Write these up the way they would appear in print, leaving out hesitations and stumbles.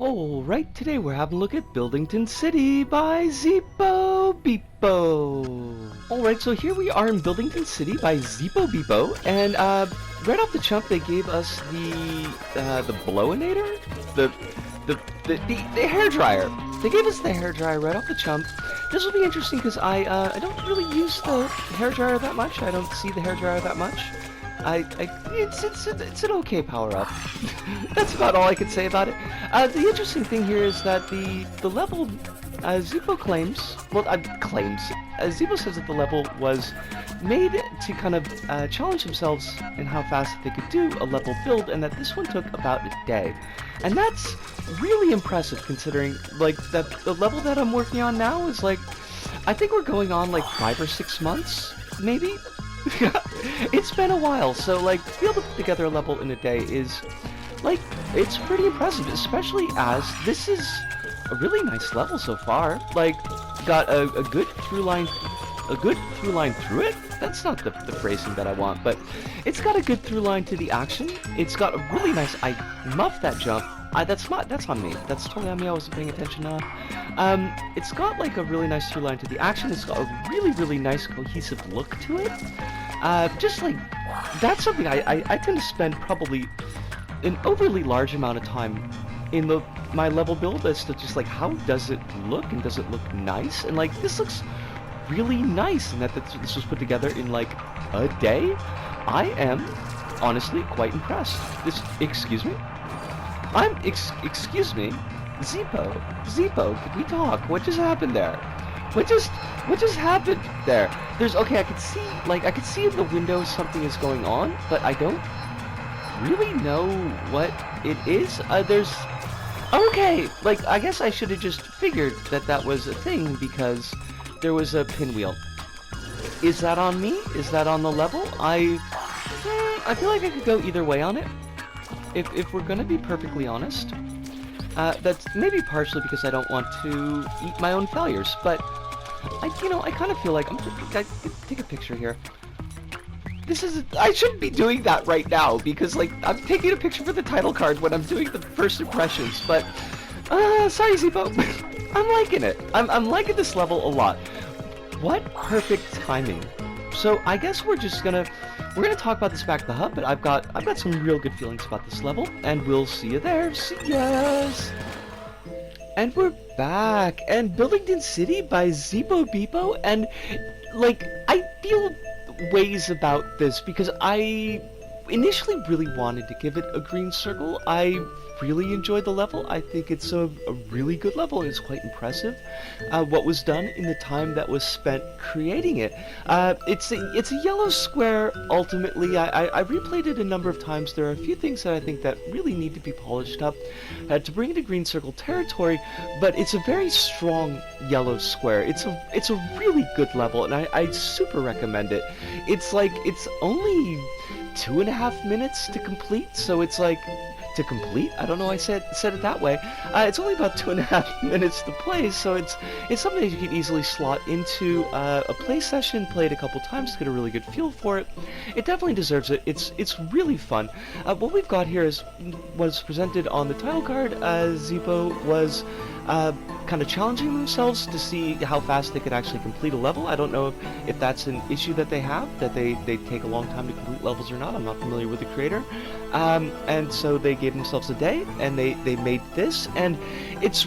Alright, today we're having a look at Buildington City by ZeepoBeepo. Alright, so here we are in Buildington City by ZeepoBeepo, and right off the jump they gave us the blowinator? The hairdryer. They gave us the hairdryer right off the jump. This will be interesting because I don't really use the hairdryer that much. I don't see the hairdryer that much. It's an okay power-up. That's about all I can say about it. The interesting thing here is that the level, Zeepo claims, Zeepo says that the level was made to kind of challenge themselves in how fast they could do a level build, and that this one took about a day. And that's really impressive considering, like, that the level that I'm working on now is, like, I think we're going on, like, 5 or 6 months, maybe? It's been a while, so, like, to be able to put together a level in a day is, like, it's pretty impressive, especially as this is a really nice level so far. Like, got a good through line through it? That's not the phrasing that I want, but it's got a good through line to the action. It's got a really nice, I muffed that jump. That's on me. That's totally on me. I wasn't paying attention. It's got like a really nice through line to the action. It's got a really nice cohesive look to it. Just like, that's something I tend to spend probably an overly large amount of time in my level build as to just like, how does it look, and does it look nice? And like, this looks really nice, and that this was put together in like a day. I am honestly quite impressed. Excuse me? Excuse me? Zeepo, could we talk? What just happened there? What just happened there? Okay, I could see in the window something is going on, but I don't really know what it is. Okay, like, I guess I should have just figured that was a thing because there was a pinwheel. Is that on me? Is that on the level? I feel like I could go either way on it. If we're gonna be perfectly honest, that's maybe partially because I don't want to eat my own failures, but I kind of feel like I take a picture here. I shouldn't be doing that right now because, like, I'm taking a picture for the title card when I'm doing the first impressions, but sorry, Zeepo. I'm liking it. I'm liking this level a lot. What perfect timing. So I guess we're gonna talk about this back at the hub, but I've got some real good feelings about this level, and we'll see you there. See yes. And we're back, and Buildington City by ZeepoBeepo, and like, I feel ways about this because I initially really wanted to give it a green circle. I really enjoyed the level. I think it's a really good level, and it's quite impressive what was done in the time that was spent creating it. It's a yellow square ultimately. I replayed it a number of times. There are a few things that I think that really need to be polished up to bring it to green circle territory, but it's a very strong yellow square. It's a really good level, and I super recommend it. It's only 2.5 minutes to complete, so it's like, to complete? I don't know, I said it that way. It's only about 2.5 minutes to play, so it's something that you can easily slot into a play session, play it a couple times to get a really good feel for it. It definitely deserves it. It's really fun. What we've got here was presented on the title card. Zeepo was kind of challenging themselves to see how fast they could actually complete a level. I don't know if that's an issue that they have, that they take a long time to complete levels or not. I'm not familiar with the creator. And so they gave themselves a day, and they made this, and it's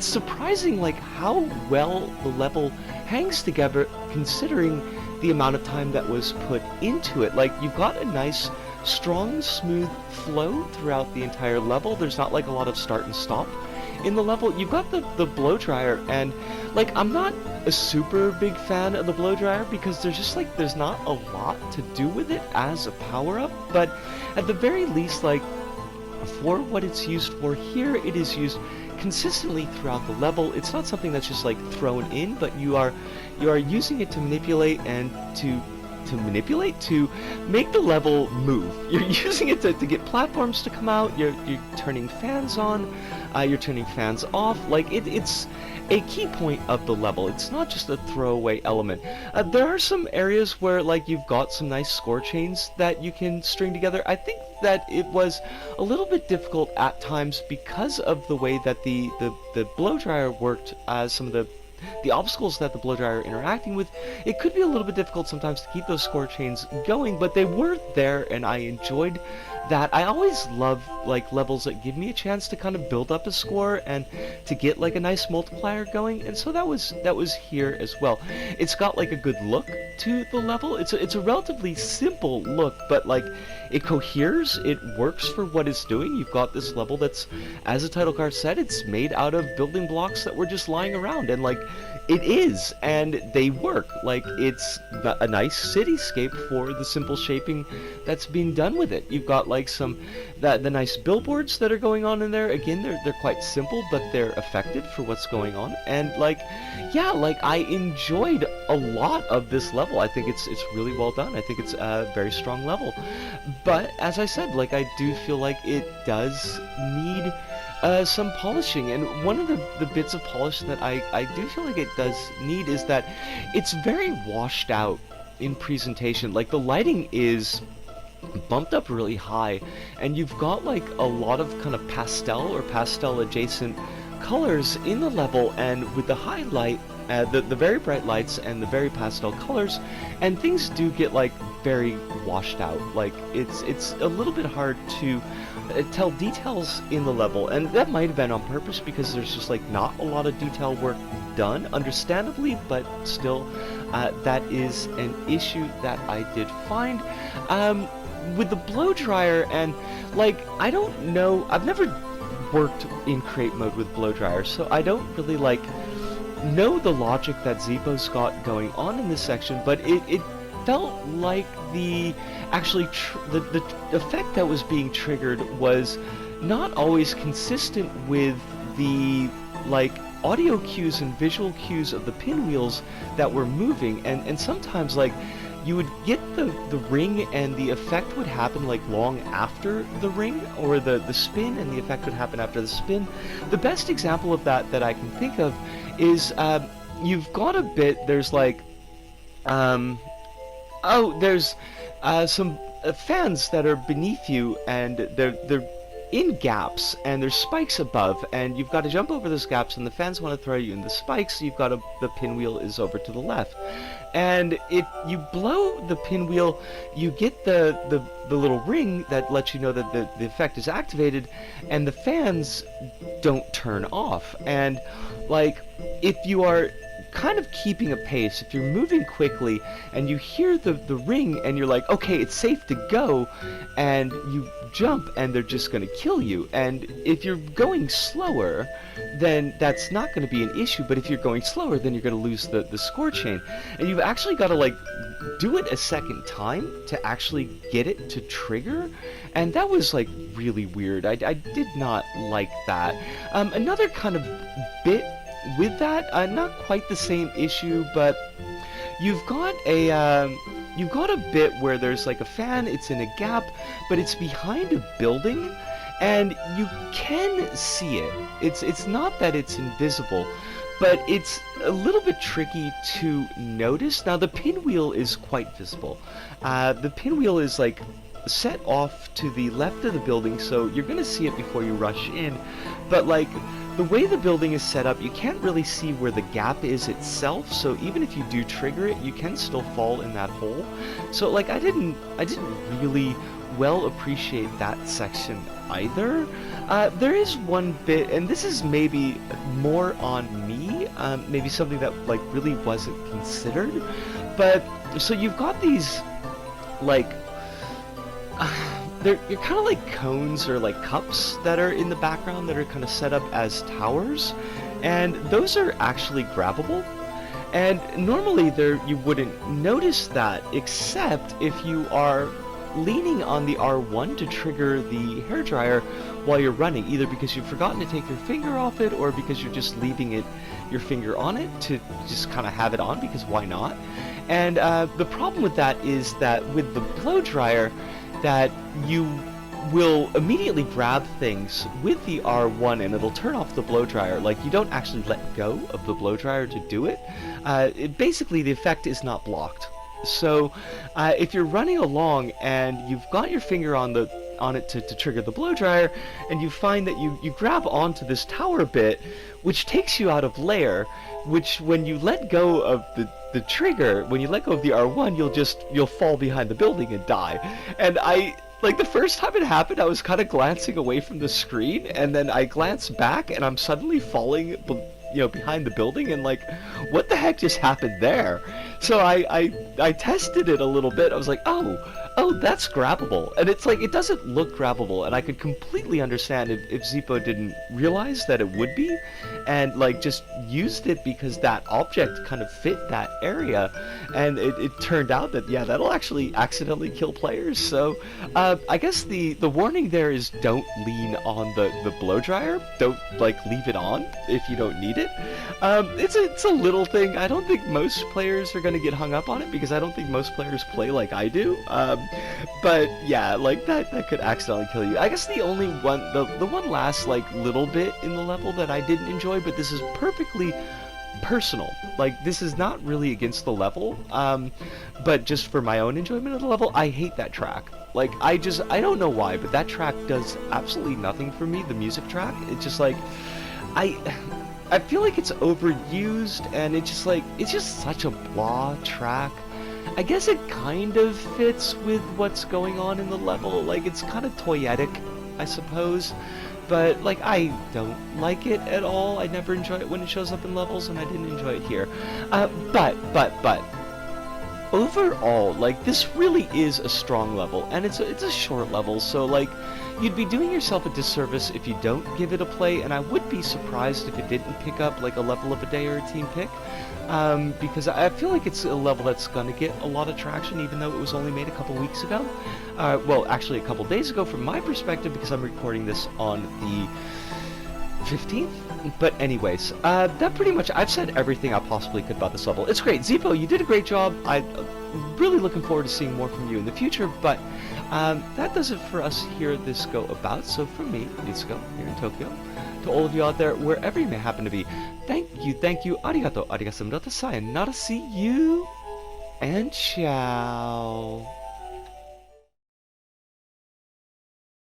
surprising like how well the level hangs together considering the amount of time that was put into it. Like, you've got a nice, strong, smooth flow throughout the entire level. There's not like a lot of start and stop in the level. You've got the blow dryer, and like, I'm not a super big fan of the blow dryer because there's not a lot to do with it as a power-up, but at the very least, like, for what it's used for here, it is used consistently throughout the level. It's not something that's just like thrown in, but you are using it to manipulate and to to manipulate to make the level move. You're using it to get platforms to come out, you're turning fans on, you're turning fans off. Like, it's a key point of the level. It's not just a throwaway element. There are some areas where, like, you've got some nice score chains that you can string together. I think that it was a little bit difficult at times because of the way that the blow dryer worked. Some of the obstacles that the blow dryer interacting with, it could be a little bit difficult sometimes to keep those score chains going, but they were there and I enjoyed that. I always love like levels that give me a chance to kind of build up a score and to get like a nice multiplier going, and so that was here as well. It's got like a good look to the level. It's a relatively simple look, but like it coheres, it works for what it's doing. You've got this level that's, as the title card said, it's made out of building blocks that were just lying around, and like it is, and they work. Like, it's a nice cityscape for the simple shaping that's being done with it. You've got like the nice billboards that are going on in there. Again, they're quite simple, but they're effective for what's going on. And like, yeah, like I enjoyed a lot of this level. I think it's really well done. I think it's a very strong level. But as I said, like I do feel like it does need some polishing, and one of the bits of polish that I do feel like it does need is that it's very washed out in presentation. Like, the lighting is bumped up really high, and you've got like a lot of kind of pastel or pastel adjacent colors in the level, and with the highlight, the very bright lights and the very pastel colors, and things do get like very washed out. Like, it's a little bit hard to tell details in the level, and that might have been on purpose because there's just like not a lot of detail work done, understandably, but still that is an issue that I did find with the blow dryer. And like, I don't know, I've never worked in create mode with blow dryer, so I don't really like know the logic that Zeepo's got going on in this section, but it felt like the effect that was being triggered was not always consistent with the like audio cues and visual cues of the pinwheels that were moving, and sometimes like you would get the ring and the effect would happen like long after the ring, or the spin and the effect would happen after the spin. The best example of that I can think of is you've got a bit, there's like there's some fans that are beneath you, and they're in gaps, and there's spikes above, and you've got to jump over those gaps, and the fans want to throw you in the spikes, so you've got the pinwheel is over to the left. And if you blow the pinwheel, you get the little ring that lets you know that the effect is activated, and the fans don't turn off. And like, if you are kind of keeping a pace, if you're moving quickly and you hear the ring and you're like, okay, it's safe to go, and you jump and they're just going to kill you. And if you're going slower, then that's not going to be an issue, but if you're going slower, then you're going to lose the score chain. And you've actually got to like do it a second time to actually get it to trigger, and that was like really weird. I did not like that. Another kind of bit with that, not quite the same issue, but you've got a bit where there's like a fan, it's in a gap, but it's behind a building, and you can see it. It's not that it's invisible, but it's a little bit tricky to notice. Now, the pinwheel is quite visible. The pinwheel is like set off to the left of the building, so you're gonna see it before you rush in, but like, the way the building is set up, you can't really see where the gap is itself, so even if you do trigger it, you can still fall in that hole. So like, I didn't really well appreciate that section either. There is one bit, and this is maybe more on me, maybe something that like really wasn't considered, but so you've got these like you're kind of like cones or like cups that are in the background that are kind of set up as towers, and those are actually grabbable. And normally you wouldn't notice that, except if you are leaning on the R1 to trigger the hairdryer while you're running, either because you've forgotten to take your finger off it, or because you're just leaving your finger on it to just kind of have it on, because why not? And the problem with that is that with the blow dryer, that you will immediately grab things with the R1 and it'll turn off the blow dryer. Like, you don't actually let go of the blow dryer to do it. Basically, the effect is not blocked. So if you're running along and you've got your finger on it to trigger the blow dryer, and you find that you grab onto this tower bit, which takes you out of layer, which when you let go of the trigger, when you let go of the R1, you'll fall behind the building and die. And like, the first time it happened, I was kind of glancing away from the screen, and then I glance back, and I'm suddenly falling, behind the building, and like, what the heck just happened there? So I tested it a little bit. I was like, oh, that's grabbable. And it's like, it doesn't look grabbable, and I could completely understand if Zeepo didn't realize that it would be, and like just used it because that object kind of fit that area, and it turned out that, yeah, that'll actually accidentally kill players. So I guess the warning there is don't lean on the blow dryer. Don't like leave it on if you don't need it. It's a little thing. I don't think most players are going to get hung up on it, because I don't think most players play like I do. But yeah, like that could accidentally kill you. I guess the only one, the one last like little bit in the level that I didn't enjoy, but this is perfectly personal. Like, this is not really against the level, but just for my own enjoyment of the level, I hate that track. Like, I don't know why, but that track does absolutely nothing for me, the music track. It's just like, I feel like it's overused, and it's just such a blah track. I guess it kind of fits with what's going on in the level. Like, it's kind of toyetic, I suppose. But, like, I don't like it at all. I never enjoy it when it shows up in levels, and I didn't enjoy it here. But, overall, like, this really is a strong level, and it's a short level, so, like, you'd be doing yourself a disservice if you don't give it a play, and I would be surprised if it didn't pick up, like, a level of a day or a team pick. Because I feel like it's a level that's gonna get a lot of traction, even though it was only made a couple weeks ago. Well, actually a couple days ago from my perspective, because I'm recording this on the 15th? But anyways, that pretty much, I've said everything I possibly could about this level. It's great. Zeepo, you did a great job. I'm really looking forward to seeing more from you in the future, but that does it for us here at this Go About. So from me, Nitsuko, here in Tokyo, to all of you out there, wherever you may happen to be, thank you, arigato, sayonara, see you, and ciao.